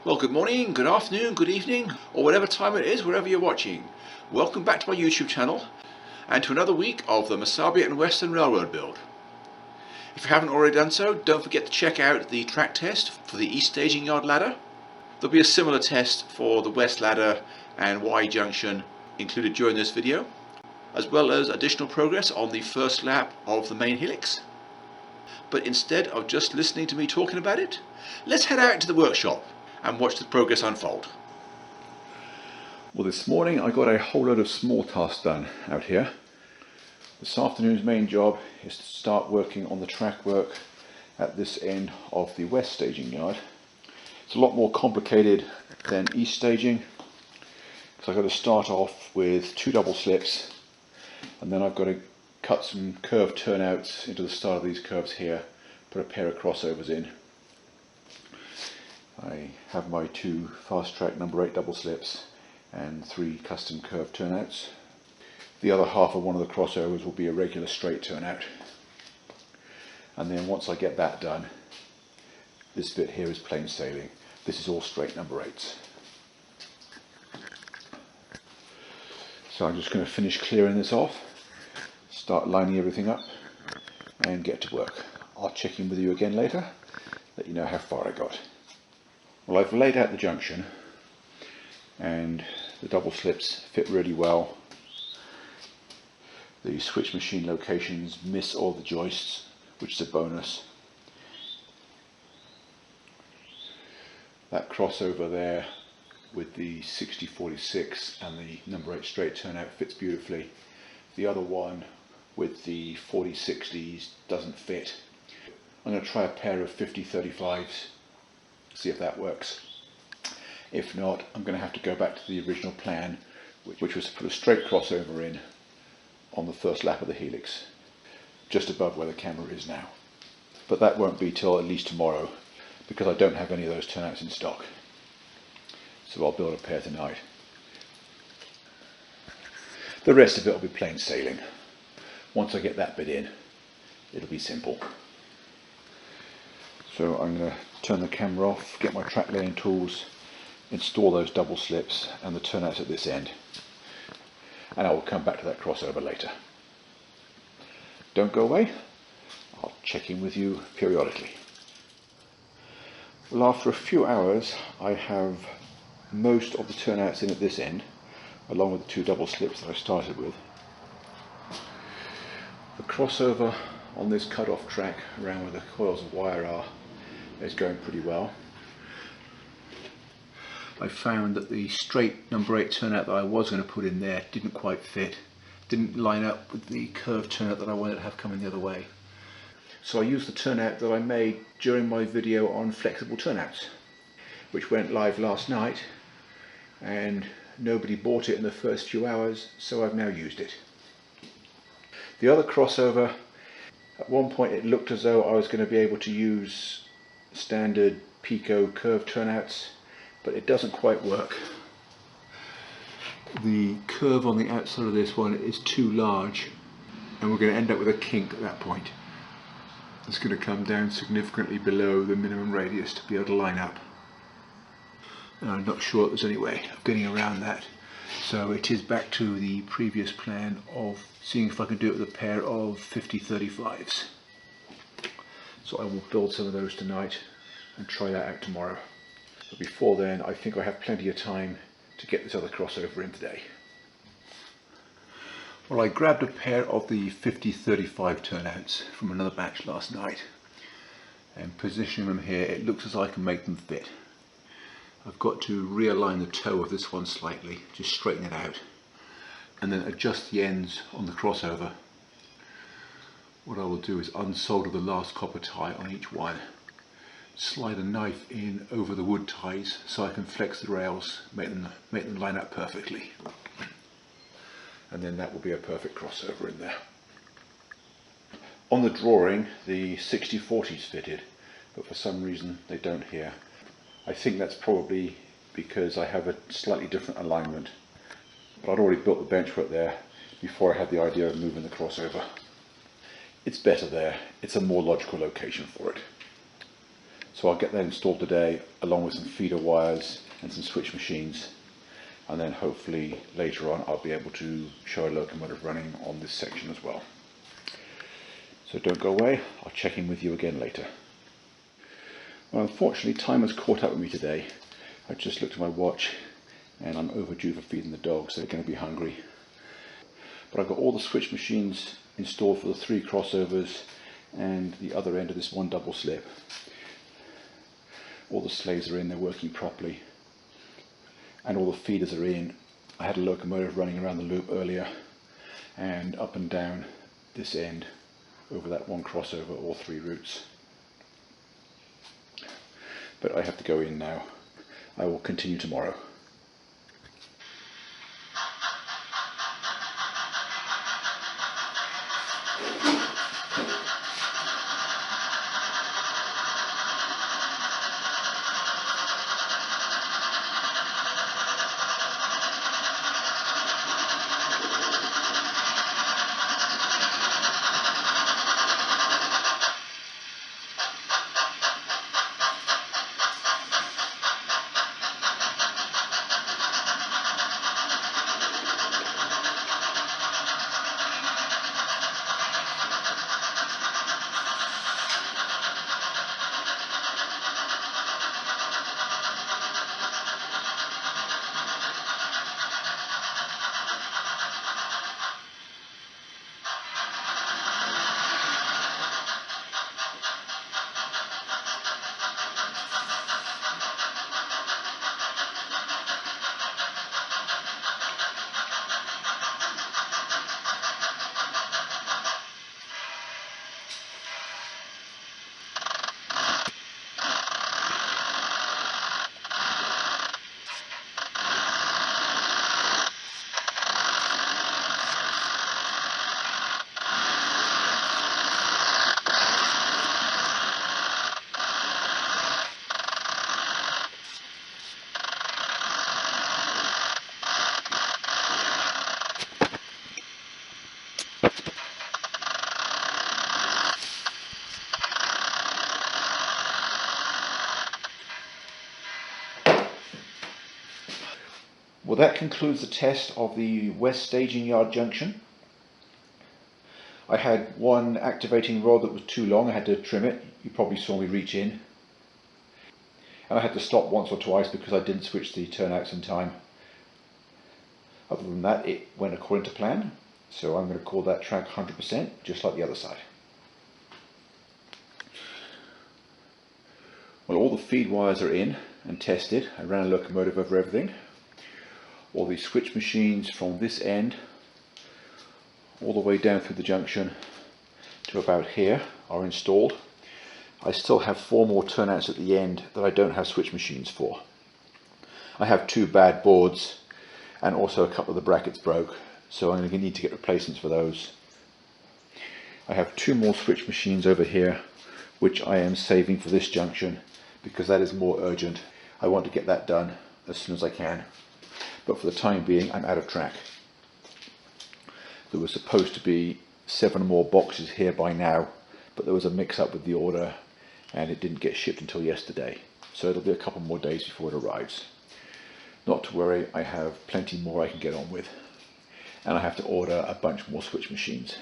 Well, good morning, good afternoon, good evening, or whatever time it is, wherever you're watching. Welcome back to my YouTube channel, and to another week of the Missabe Western Railroad build. If you haven't already done so, don't forget to check out the track test for the East Staging Yard ladder. There'll be a similar test for the West ladder and Y Junction included during this video, as well as additional progress on the first lap of the main Helix. But instead of just listening to me talking about it, let's head out into the workshop and watch the progress unfold. Well, this morning I got a whole load of small tasks done out here. This afternoon's main job is to start working on the track work at this end of the West Staging Yard. It's a lot more complicated than East Staging, because I've got to start off with 2 double slips, and then I've got to cut some curved turnouts into the start of these curves here, put a pair of crossovers in. I have my 2 fast track number 8 double slips and 3 custom curved turnouts. The other half of one of the crossovers will be a regular straight turnout. And then once I get that done, this bit here is plain sailing. This is all straight number 8s. So I'm just going to finish clearing this off, start lining everything up and get to work. I'll check in with you again later, let you know how far I got. Well, I've laid out the junction and the double slips fit really well. The switch machine locations miss all the joists, which is a bonus. That crossover there with the 60-46 and the number 8 straight turnout fits beautifully. The other one with the 40-60s doesn't fit. I'm going to try a pair of 50-35s. See if that works. If not, I'm going to have to go back to the original plan, which was to put a straight crossover in on the first lap of the Helix, just above where the camera is now. But that won't be till at least tomorrow, because I don't have any of those turnouts in stock. So I'll build a pair tonight. The rest of it will be plain sailing. Once I get that bit in, it'll be simple. So I'm going to turn the camera off, get my track laying tools, install those double slips and the turnouts at this end, and I will come back to that crossover later. Don't go away, I'll check in with you periodically. Well, after a few hours I have most of the turnouts in at this end, along with the 2 double slips that I started with. The crossover on this cut-off track around where the coils of wire are is going pretty well. I found that the straight number 8 turnout that I was going to put in there didn't quite fit, didn't line up with the curved turnout that I wanted to have coming the other way. So I used the turnout that I made during my video on flexible turnouts, which went live last night, and nobody bought it in the first few hours, so I've now used it. The other crossover, at one point it looked as though I was going to be able to use standard Pico curved turnouts, but it doesn't quite work. The curve on the outside of this one is too large, and we're going to end up with a kink at that point. It's going to come down significantly below the minimum radius to be able to line up. And I'm not sure there's any way of getting around that. So it is back to the previous plan of seeing if I can do it with a pair of 50-35s. So I will build some of those tonight and try that out tomorrow. But before then, I think I have plenty of time to get this other crossover in today. Well, I grabbed a pair of the 50-35 turnouts from another batch last night, and positioning them here, it looks as I can make them fit. I've got to realign the toe of this one slightly, just straighten it out, and then adjust the ends on the crossover. What I will do is unsolder the last copper tie on each one, slide a knife in over the wood ties so I can flex the rails, make them line up perfectly, and then that will be a perfect crossover in there. On the drawing the 60-40s fitted, but for some reason they don't here. I think that's probably because I have a slightly different alignment, but I'd already built the benchwork there before I had the idea of moving the crossover. It's better there, it's a more logical location for it. So I'll get that installed today, along with some feeder wires and some switch machines, and then hopefully later on I'll be able to show a locomotive running on this section as well. So don't go away, I'll check in with you again later. Well, unfortunately time has caught up with me today. I just looked at my watch and I'm overdue for feeding the dogs. They're going to be hungry. But I've got all the switch machines installed for the 3 crossovers and the other end of this 1 double slip. All the slaves are in, they're working properly, and all the feeders are in. I had a locomotive running around the loop earlier and up and down this end over that 1 crossover, all 3 routes. But I have to go in now. I will continue tomorrow. Well, that concludes the test of the West Staging Yard junction. I had one activating rod that was too long, I had to trim it. You probably saw me reach in. And I had to stop once or twice because I didn't switch the turnouts in time. Other than that, it went according to plan. So I'm going to call that track 100%, just like the other side. Well, all the feed wires are in and tested. I ran a locomotive over everything. All these switch machines from this end all the way down through the junction to about here are installed. I still have 4 more turnouts at the end that I don't have switch machines for. I have 2 bad boards and also a couple of the brackets broke, so I'm going to need to get replacements for those. I have 2 more switch machines over here which I am saving for this junction because that is more urgent. I want to get that done as soon as I can. But for the time being, I'm out of track. There was supposed to be 7 more boxes here by now, but there was a mix-up with the order and it didn't get shipped until yesterday. So it'll be a couple more days before it arrives. Not to worry, I have plenty more I can get on with. And I have to order a bunch more switch machines.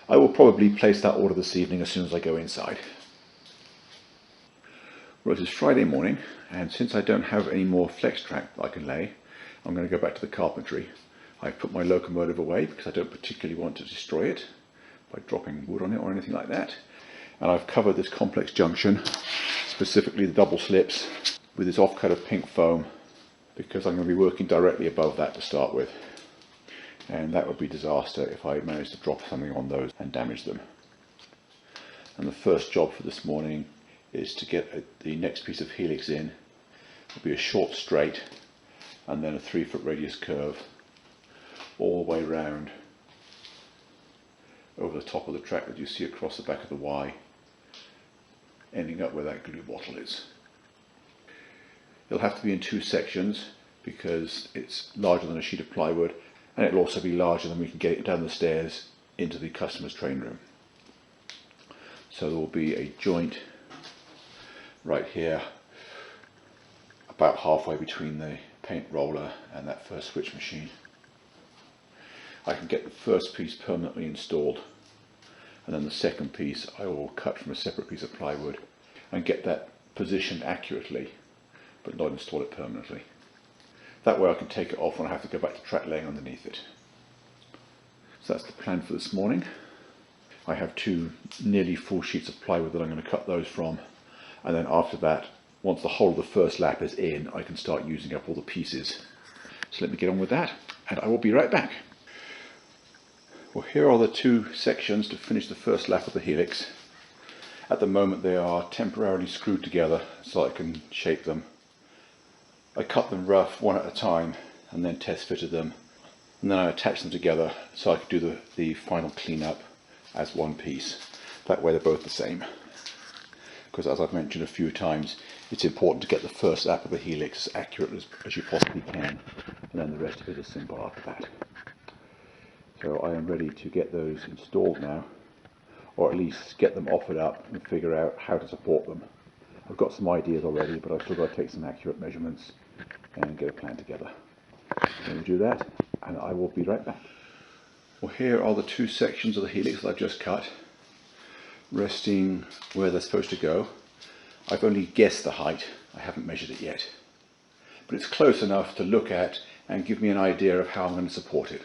I will probably place that order this evening as soon as I go inside. Well, it is Friday morning, and since I don't have any more flex track that I can lay, I'm going to go back to the carpentry. I've put my locomotive away because I don't particularly want to destroy it by dropping wood on it or anything like that. And I've covered this complex junction, specifically the double slips, with this offcut of pink foam because I'm going to be working directly above that to start with. And that would be disaster if I managed to drop something on those and damage them. And the first job for this morning is to get the next piece of helix in. It'll be a short straight and then a 3-foot radius curve all the way round over the top of the track that you see across the back of the Y, ending up where that glue bottle is. It'll have to be in 2 sections because it's larger than a sheet of plywood, and it'll also be larger than we can get it down the stairs into the customer's train room. So there will be a joint right here, about halfway between the paint roller and that first switch machine. I can get the first piece permanently installed, and then the second piece I will cut from a separate piece of plywood and get that positioned accurately, but not install it permanently. That way I can take it off when I have to go back to track laying underneath it. So that's the plan for this morning. I have two nearly full sheets of plywood that I'm going to cut those from, and then after that, once the whole of the first lap is in, I can start using up all the pieces. So let me get on with that, and I will be right back. Well, here are the two sections to finish the first lap of the Helix. At the moment they are temporarily screwed together so I can shape them. I cut them rough one at a time and then test fitted them, and then I attached them together so I could do the final cleanup as one piece. That way they're both the same. Because as I've mentioned a few times, it's important to get the first lap of the Helix as accurate as you possibly can, and then the rest of it is simple after that. So I am ready to get those installed now, or at least get them offered up and figure out how to support them. I've got some ideas already, but I've still got to take some accurate measurements and get a plan together. So we'll do that, and I will be right back. Well, here are the two sections of the Helix that I've just cut, resting where they're supposed to go. I've only guessed the height, I haven't measured it yet, but it's close enough to look at and give me an idea of how I'm going to support it.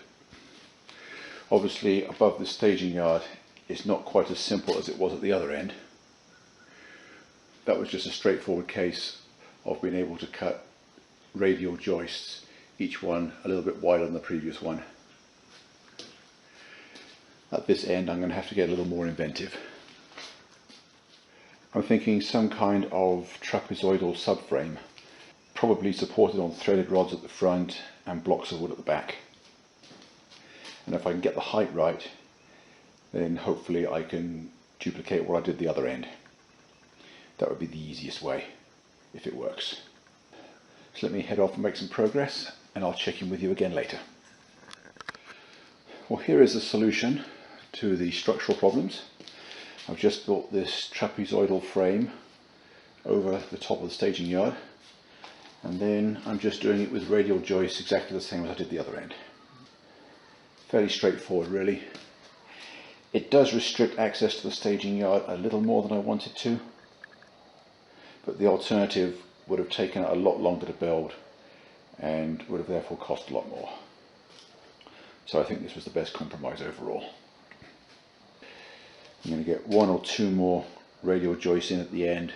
Obviously above the staging yard it's not quite as simple as it was at the other end. That was just a straightforward case of being able to cut radial joists, each one a little bit wider than the previous one. At this end I'm going to have to get a little more inventive. I'm thinking some kind of trapezoidal subframe, probably supported on threaded rods at the front and blocks of wood at the back. And if I can get the height right, then hopefully I can duplicate what I did the other end. That would be the easiest way, if it works. So let me head off and make some progress, and I'll check in with you again later. Well, here is the solution to the structural problems. I've just built this trapezoidal frame over the top of the staging yard, and then I'm just doing it with radial joists exactly the same as I did the other end. Fairly straightforward really. It does restrict access to the staging yard a little more than I wanted to, but the alternative would have taken a lot longer to build and would have therefore cost a lot more. So I think this was the best compromise overall. I'm going to get one or two more radial joists in at the end,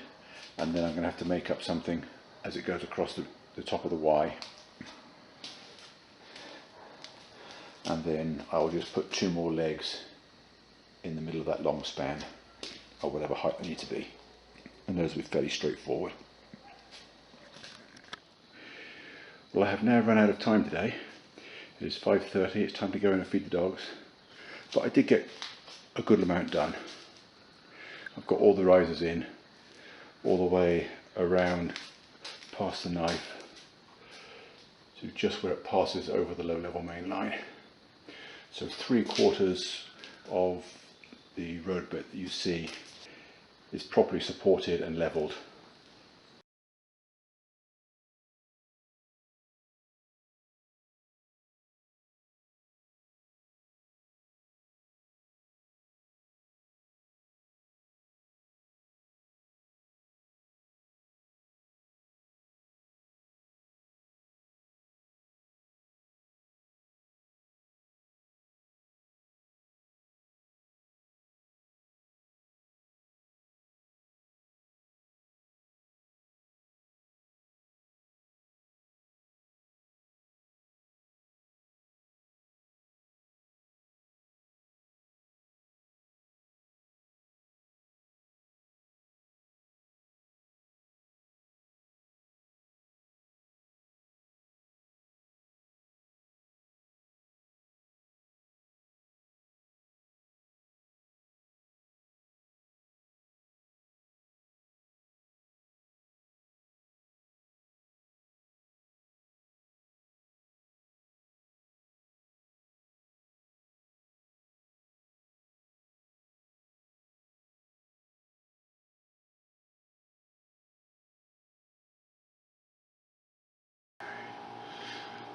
and then I'm going to have to make up something as it goes across the top of the Y. And then I'll just put two more legs in the middle of that long span, or whatever height they need to be. And those will be fairly straightforward. Well, I have now run out of time today. It is 5:30, it's time to go in and feed the dogs. But I did get a good amount done. I've got all the risers in, all the way around past the knife to just where it passes over the low level main line. So 3/4 of the road bit that you see is properly supported and levelled.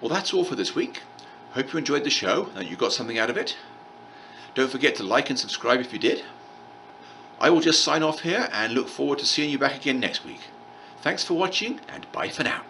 Well, that's all for this week. Hope you enjoyed the show and that you got something out of it. Don't forget to like and subscribe if you did. I will just sign off here and look forward to seeing you back again next week. Thanks for watching and bye for now.